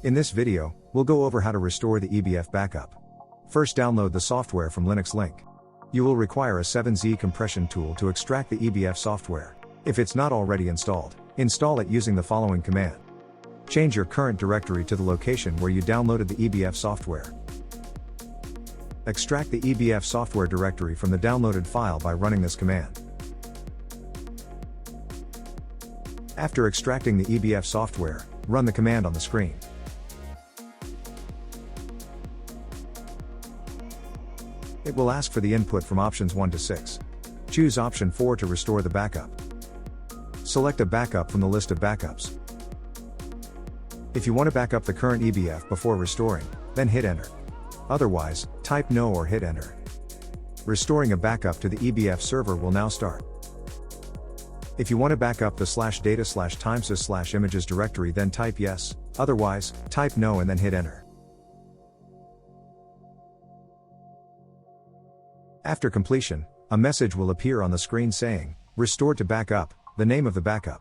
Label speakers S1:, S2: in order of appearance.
S1: In this video, we'll go over how to restore the EBF backup. First, download the software from Linux link. You will require a 7Z compression tool to extract the EBF software. If it's not already installed, install it using the following command. Change your current directory to the location where you downloaded the EBF software. Extract the EBF software directory from the downloaded file by running this command. After extracting the EBF software, run the command on the screen. It will ask for the input from options 1 to 6. Choose option 4 to restore the backup. Select a backup from the list of backups. If you want to back up the current EBF before restoring, then hit enter. Otherwise, type no or hit enter. Restoring a backup to the EBF server will now start. If you want to back up the /data/timesys/images directory, then type yes, otherwise, type no and then hit enter. After completion, a message will appear on the screen saying, "Restored to backup," the name of the backup.